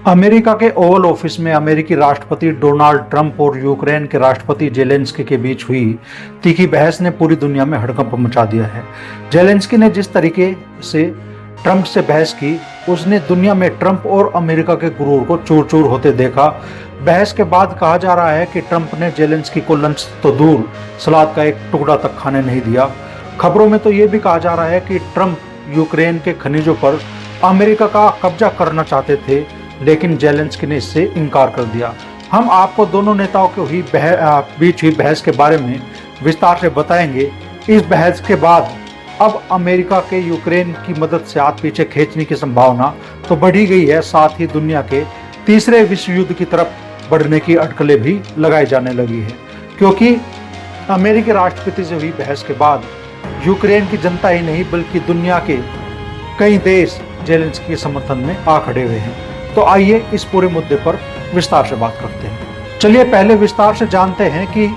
America के Oval office में अमेरिकी राष्ट्रपति डोनाल्ड ट्रंप और यूक्रेन के राष्ट्रपति जेलेंस्की के बीच हुई तीखी बहस ने पूरी दुनिया में हड़कंप मचा दिया है। जेलेंस्की ने जिस तरीके से ट्रंप से बहस की, उसने दुनिया में ट्रंप और अमेरिका के गुरूर को चूर चूर होते देखा। बहस के बाद कहा जा रहा है कि ट्रंप ने जेलेंस्की को लंच तो दूर, सलाद का एक टुकड़ा तक खाने नहीं दिया। खबरों में तो ये भी कहा जा रहा है कि ट्रंप यूक्रेन के खनिजों पर अमेरिका का कब्जा करना चाहते थे, लेकिन जेलेंस्की ने इससे इनकार कर दिया। हम आपको दोनों नेताओं के बीच हुई बहस के बारे में विस्तार से बताएंगे। इस बहस के बाद अब अमेरिका के यूक्रेन की मदद से हाथ पीछे खींचने की संभावना तो बढ़ी गई है, साथ ही दुनिया के तीसरे विश्व युद्ध की तरफ बढ़ने की अटकलें भी लगाई जाने लगी है, क्योंकि अमेरिकी राष्ट्रपति से हुई बहस के बाद यूक्रेन की जनता ही नहीं बल्कि दुनिया के कई देश जेलेंस्की के समर्थन में आ खड़े हुए हैं। तो आइए इस पूरे मुद्दे पर विस्तार से बात करते हैं। चलिए पहले विस्तार से जानते हैं कि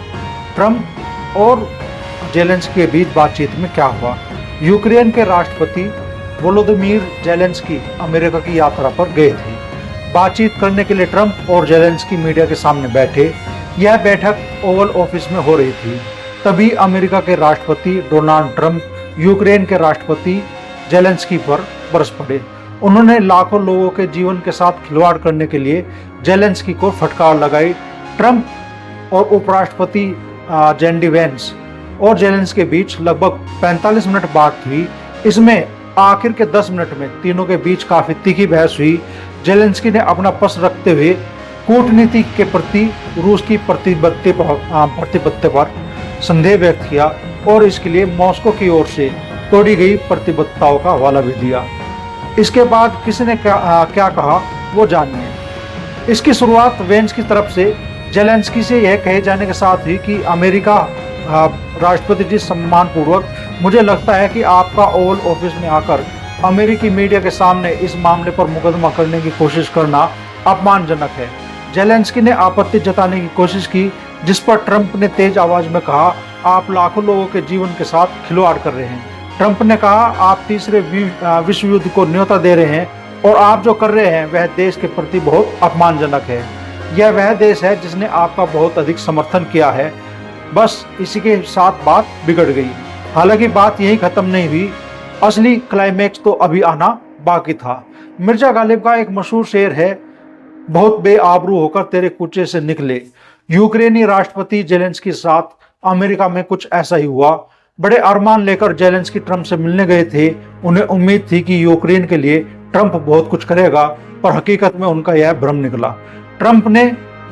ट्रंप और जेलेंस्की के बीच बातचीत में क्या हुआ। यूक्रेन के राष्ट्रपति वोलोदिमीर जेलेंस्की अमेरिका की यात्रा पर गए थे। बातचीत करने के लिए ट्रंप और जेलेंस्की मीडिया के सामने बैठे। यह बैठक ओवल ऑफिस में हो रही थी। तभी अमेरिका के राष्ट्रपति डोनाल्ड ट्रंप यूक्रेन के राष्ट्रपति जेलेंस्की पर बरस पड़े। उन्होंने लाखों लोगों के जीवन के साथ खिलवाड़ करने के लिए जेलेंस्की को फटकार लगाई। ट्रंप और उपराष्ट्रपति जेडी वेंस और जेलेंस्की के बीच लगभग 45 मिनट बात हुई। इसमें आखिर के 10 मिनट में तीनों के बीच काफी तीखी बहस हुई। जेलेंस्की ने अपना पक्ष रखते हुए कूटनीति के प्रति रूस की प्रतिबद्धता पर संदेह व्यक्त किया और इसके लिए मॉस्को की ओर से तोड़ी गई प्रतिबद्धताओं का हवाला भी दिया। इसके बाद किसने क्या कहा वो जानिए। इसकी शुरुआत वेंस की तरफ से जेलेंस्की से यह कहे जाने के साथ हुई कि अमेरिका राष्ट्रपति जी, सम्मानपूर्वक मुझे लगता है कि आपका ओवल ऑफिस में आकर अमेरिकी मीडिया के सामने इस मामले पर मुकदमा करने की कोशिश करना अपमानजनक है। जेलेंस्की ने आपत्ति जताने की कोशिश की, जिस पर ट्रंप ने तेज आवाज में कहा, आप लाखों लोगों के जीवन के साथ खिलवाड़ कर रहे हैं। ट्रंप ने कहा, आप तीसरे विश्व युद्ध को न्योता दे रहे हैं और आप जो कर रहे हैं वह देश के प्रति बहुत अपमानजनक है। यह वह देश है जिसने आपका बहुत अधिक समर्थन किया है। बस इसी के साथ बात बिगड़ गई। हालांकि बात यही खत्म नहीं हुई, असली क्लाइमैक्स तो अभी आना बाकी था। मिर्जा गालिब का एक मशहूर शेर है, बहुत बेआबरू होकर तेरे कूचे से निकले। यूक्रेनी राष्ट्रपति जेलेंस्की के साथ अमेरिका में कुछ ऐसा ही हुआ। बड़े अरमान लेकर जेलेंस्की ट्रंप से मिलने गए थे। उन्हें उम्मीद थी कि यूक्रेन के लिए ट्रंप बहुत कुछ करेगा, पर हकीकत में उनका यह भ्रम निकला। ट्रंप ने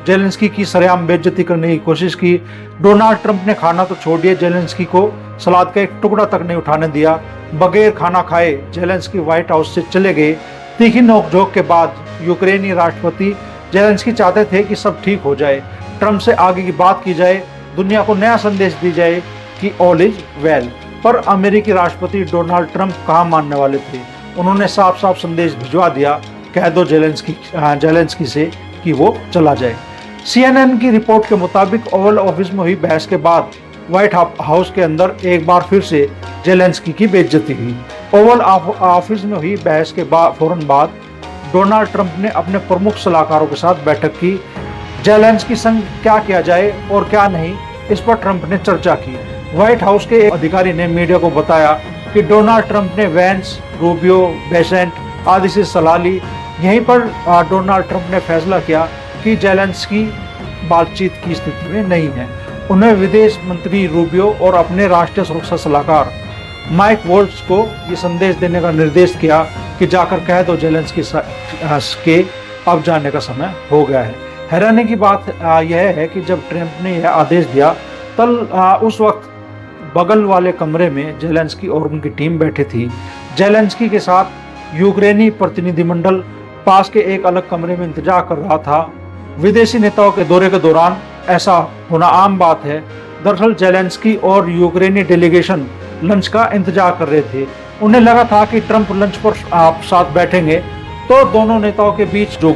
जेलेंस्की की सरेआम बेइज्जती करने की कोशिश की। डोनाल्ड ट्रंप ने खाना तो छोड़ दिया, जेलेंस्की को सलाद का एक टुकड़ा तक नहीं उठाने दिया। बगैर खाना खाए जेलेंस्की व्हाइट हाउस से चले गए। तीखी नोकझोंक के बाद यूक्रेनी राष्ट्रपति जेलेंस्की चाहते थे कि सब ठीक हो जाए, ट्रंप से आगे की बात की जाए, दुनिया को नया संदेश दी जाए कि ऑल इज वेल। पर अमेरिकी राष्ट्रपति डोनाल्ड ट्रंप कहाँ मानने वाले थे। उन्होंने साफ साफ संदेश भिजवा दिया, कह दो जेलेंस्की से कि वो चला जाए। CNN की रिपोर्ट के मुताबिक ओवल ऑफिस में हुई बहस के बाद व्हाइट हाउस के अंदर एक बार फिर से जेलेंस्की की बेइज्जती हुई। ओवल ऑफिस में हुई बहस के फौरन बाद डोनाल्ड ट्रंप ने अपने प्रमुख सलाहकारों के साथ बैठक की। जेलेंस्की संग क्या किया जाए और क्या नहीं, इस पर ट्रंप ने चर्चा की। व्हाइट हाउस के एक अधिकारी ने मीडिया को बताया कि डोनाल्ड ट्रंप ने वेंस, रूबियो, बेसेंट आदि से सलाह ली। यहीं पर डोनाल्ड ट्रंप ने फैसला किया कि जेलेंस्की बातचीत की स्थिति में नहीं है। उन्हें विदेश मंत्री रूबियो और अपने राष्ट्रीय सुरक्षा सलाहकार माइक वॉल्ट्ज को ये संदेश देने का निर्देश किया कि जाकर कह दो जेलेंस्की के अब जाने का समय हो गया है। हैरानी की बात यह है कि जब ट्रंप ने यह आदेश दिया, तब उस वक्त बगल वाले कमरे में जेलेंस्की और उनकी टीम बैठी थी। जेलेंस्की के साथ यूक्रेनी प्रतिनिधिमंडल पास के एक अलग कमरे में इंतजार कर रहा था। विदेशी नेताओं के दौरे के दौरान ऐसा होना आम बात है। दरअसल जेलेंस्की और यूक्रेनी डेलीगेशन लंच का इंतजार कर रहे थे। उन्हें लगा था कि ट्रंप लंच पर साथ बैठेंगे तो दोनों नेताओं के बीच जो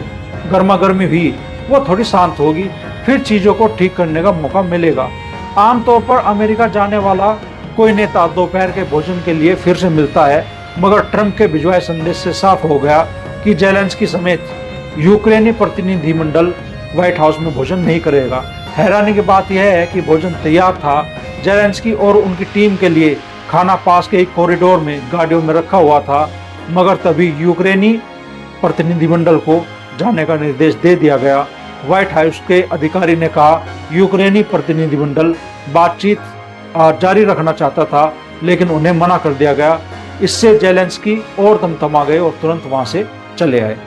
गर्मा गर्मी हुई वो थोड़ी शांत होगी, फिर चीजों को ठीक करने का मौका मिलेगा। आमतौर पर अमेरिका जाने वाला कोई नेता दोपहर के भोजन के लिए फिर से मिलता है, मगर ट्रंप के भिजवाए संदेश से साफ हो गया कि जेलेंस्की समेत यूक्रेनी प्रतिनिधिमंडल व्हाइट हाउस में भोजन नहीं करेगा। हैरानी की बात यह है कि भोजन तैयार था, जेलेंस्की और उनकी टीम के लिए खाना पास के एक कॉरिडोर में गाड़ियों में रखा हुआ था, मगर तभी यूक्रेनी प्रतिनिधिमंडल को जाने का निर्देश दे दिया गया। व्हाइट हाउस के अधिकारी ने कहा यूक्रेनी प्रतिनिधिमंडल बातचीत जारी रखना चाहता था, लेकिन उन्हें मना कर दिया गया। इससे जेलेंस्की और तमतमा गए और तुरंत वहां से चले आए।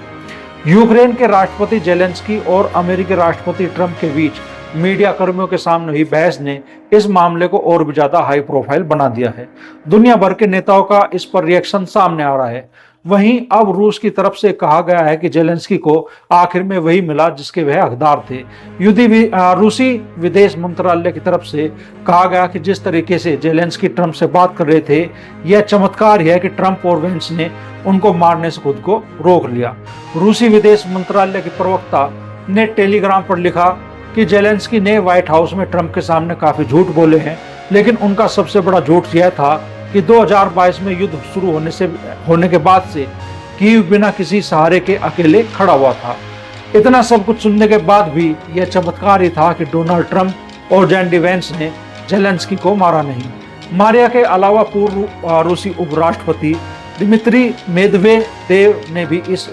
यूक्रेन के राष्ट्रपति जेलेंस्की और अमेरिकी राष्ट्रपति ट्रंप के बीच मीडिया कर्मियों के सामने हुई बहस ने इस मामले को और भी ज्यादा हाई प्रोफाइल बना दिया है। दुनिया भर के नेताओं का इस पर रिएक्शन सामने आ रहा है। वहीं अब रूस की तरफ से कहा गया है कि जेलेंस्की को आखिर में वही मिला जिसके वह हकदार थे। रूसी विदेश मंत्रालय की तरफ से कहा गया कि जिस तरीके से जेलेंस्की ट्रंप से बात कर रहे थे, यह चमत्कार है कि ट्रंप और वेंस ने उनको मारने से खुद को रोक लिया। रूसी विदेश मंत्रालय के प्रवक्ता ने टेलीग्राम पर लिखा कि जेलेंस्की ने व्हाइट हाउस में ट्रंप के सामने काफी झूठ बोले हैं, लेकिन उनका सबसे बड़ा झूठ यह था कि 2022 में युद्ध शुरू होने के बाद से कीव बिना किसी सहारे के अकेले खड़ा हुआ था। इतना सब कुछ सुनने के बाद भी यह चमत्कार ही था कि डोनाल्ड ट्रंप और जेडी वेंस ने जेलेंस्की को मारा नहीं। मारिया के अलावा पूर्व रूसी उपराष्ट्रपति दिमित्री मेदवेदेव ने भी इस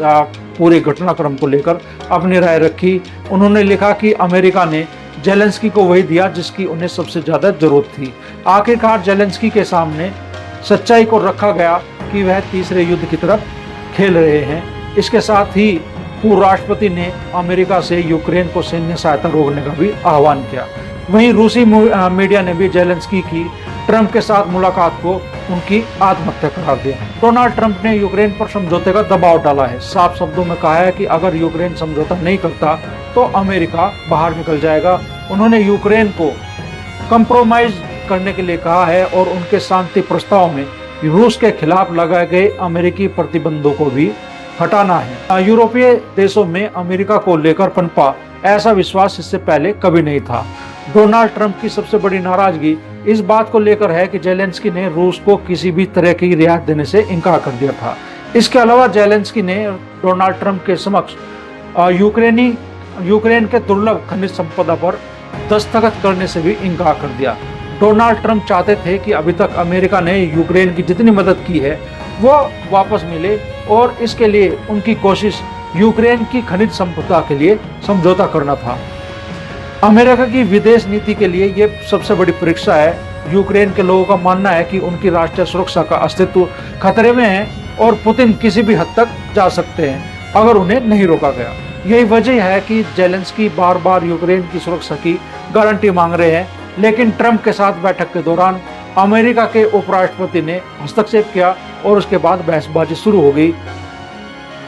पूरे घटनाक्रम को लेकर अपनी राय रखी। उन्होंने लिखा कि अमेरिका ने जेलेंस्की को वही दिया जिसकी उन्हें सबसे ज्यादा जरूरत थी। आखिरकार जेलेंस्की के सामने सच्चाई को रखा गया कि वह तीसरे युद्ध की तरफ खेल रहे हैं। इसके साथ ही पूर्व राष्ट्रपति ने अमेरिका से यूक्रेन को सैन्य सहायता रोकने का भी आह्वान किया। वहीं रूसी मीडिया ने भी जेलेंस्की की ट्रंप के साथ मुलाकात को उनकी आत्महत्या करार दिया। डोनाल्ड ट्रंप ने यूक्रेन पर समझौते का दबाव डाला है। साफ शब्दों में कहा है कि अगर यूक्रेन समझौता नहीं करता तो अमेरिका बाहर निकल जाएगा। उन्होंने यूक्रेन को कंप्रोमाइज करने के लिए कहा है और उनके शांति प्रस्ताव में रूस के खिलाफ लगाए गए अमेरिकी प्रतिबंधों को भी हटाना है। यूरोपीय देशों में अमेरिका को लेकर पनपा ऐसा विश्वास इससे पहले कभी नहीं था। डोनाल्ड ट्रंप की सबसे बड़ी नाराजगी इस बात को लेकर है कि जेलेंस्की ने रूस को किसी भी तरह की रियायत देने से इनकार कर दिया था। इसके अलावा जेलेंस्की ने डोनाल्ड ट्रंप के समक्ष यूक्रेन के दुर्लभ खनिज संपदा पर दस्तखत करने से भी इनकार कर दिया। डोनाल्ड ट्रंप चाहते थे कि अभी तक अमेरिका ने यूक्रेन की जितनी मदद की है वो वापस मिले और इसके लिए उनकी कोशिश यूक्रेन की खनिज संपदा के लिए समझौता करना था। अमेरिका की विदेश नीति के लिए ये सबसे बड़ी परीक्षा है। यूक्रेन के लोगों का मानना है कि उनकी राष्ट्रीय सुरक्षा का अस्तित्व खतरे में है और पुतिन किसी भी हद तक जा सकते हैं अगर उन्हें नहीं रोका गया। यही वजह है कि जेलेंस्की बार बार यूक्रेन की सुरक्षा की गारंटी मांग रहे हैं, लेकिन ट्रंप के साथ बैठक के दौरान अमेरिका के उपराष्ट्रपति ने हस्तक्षेप किया और उसके बाद बहसबाजी शुरू हो गई।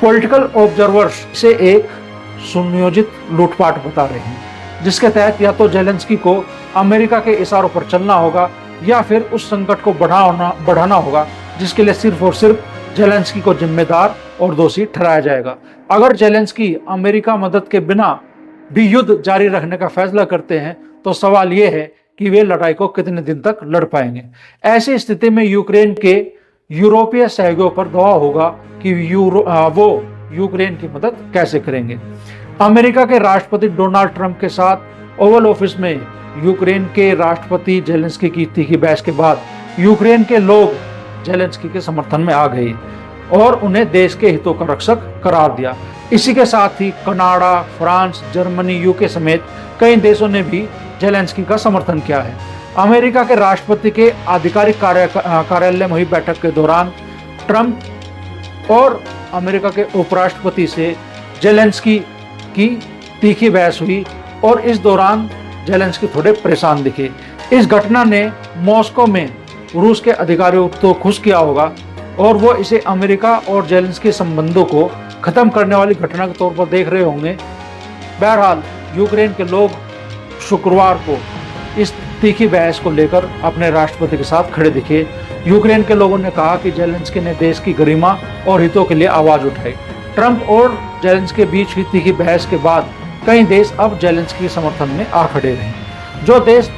पॉलिटिकल ऑब्जर्वर्स से एक सुनियोजित लूटपाट बता रहे हैं, जिसके तहत या तो जेलेंस्की को अमेरिका के इशारों पर चलना होगा या फिर उस संकट को बढ़ाना होगा जिसके लिए सिर्फ और सिर्फ जेलेंस्की को जिम्मेदार और दोषी ठहराया जाएगा। अगर जेलेंस्की अमेरिका मदद के बिना भी युद्ध जारी रखने का फैसला करते हैं तो सवाल ये है कि वे लड़ाई को कितने दिन तक लड़ पाएंगे। ऐसी स्थिति में यूक्रेन के यूरोपीय सहयोगियों पर दबाव होगा कि वो यूक्रेन की मदद कैसे करेंगे। अमेरिका के राष्ट्रपति डोनाल्ड ट्रंप के साथ ओवल ऑफिस में यूक्रेन के राष्ट्रपति जेलेंस्की की तीखी बहस के बाद यूक्रेन के लोग जेलेंस्की के समर्थन में आ गए और उन्हें देश के हितों का रक्षक करार दिया। इसी के साथ ही कनाडा, फ्रांस, जर्मनी, यूके समेत कई देशों ने भी जेलेंस्की का समर्थन किया है। अमेरिका के राष्ट्रपति के आधिकारिक कार्यालय में हुई बैठक के दौरान ट्रंप और अमेरिका के उपराष्ट्रपति से जेलेंस्की की तीखी बहस हुई और इस दौरान जेलेंस्की थोड़े परेशान दिखे। इस घटना ने मॉस्को में रूस के अधिकारियों को खुश किया होगा और वो इसे अमेरिका और जेलेंस्की संबंधों को खत्म करने वाली घटना के तौर पर देख रहे होंगे। बहरहाल यूक्रेन के लोग शुक्रवार को इस तीखी बहस को लेकर अपने राष्ट्रपति के साथ खड़े दिखे। यूक्रेन के लोगों ने कहा कि जेलेंस्की ने देश की गरिमा और हितों के लिए आवाज उठाई। ट्रंप और जेलेंस्की के बीच हुई तीखी बहस के बाद कई देश अब जेलेंस्की के समर्थन में आ खड़े रहे। जो देश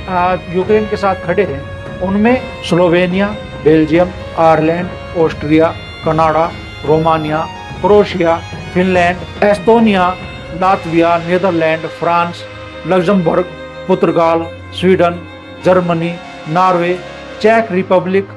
यूक्रेन के साथ खड़े हैं उनमें Slovenia, Belgium, Ireland, Austria, Canada, Romania, Croatia, Finland, Estonia, Latvia, Netherland, France, Luxembourg, Portugal, Sweden, Germany, Norway, चेक Republic,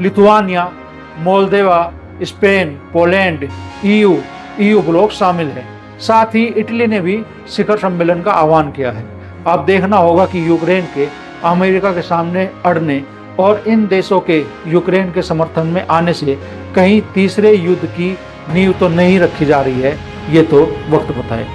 Lithuania, Moldova, Spain, Poland, EU bloc शामिल है। साथ ही इटली ने भी शिखर सम्मेलन का आह्वान किया है। अब देखना होगा कि यूक्रेन के अमेरिका के सामने अड़ने और इन देशों के यूक्रेन के समर्थन में आने से कहीं तीसरे युद्ध की नींव तो नहीं रखी जा रही है, ये तो वक्त बताए।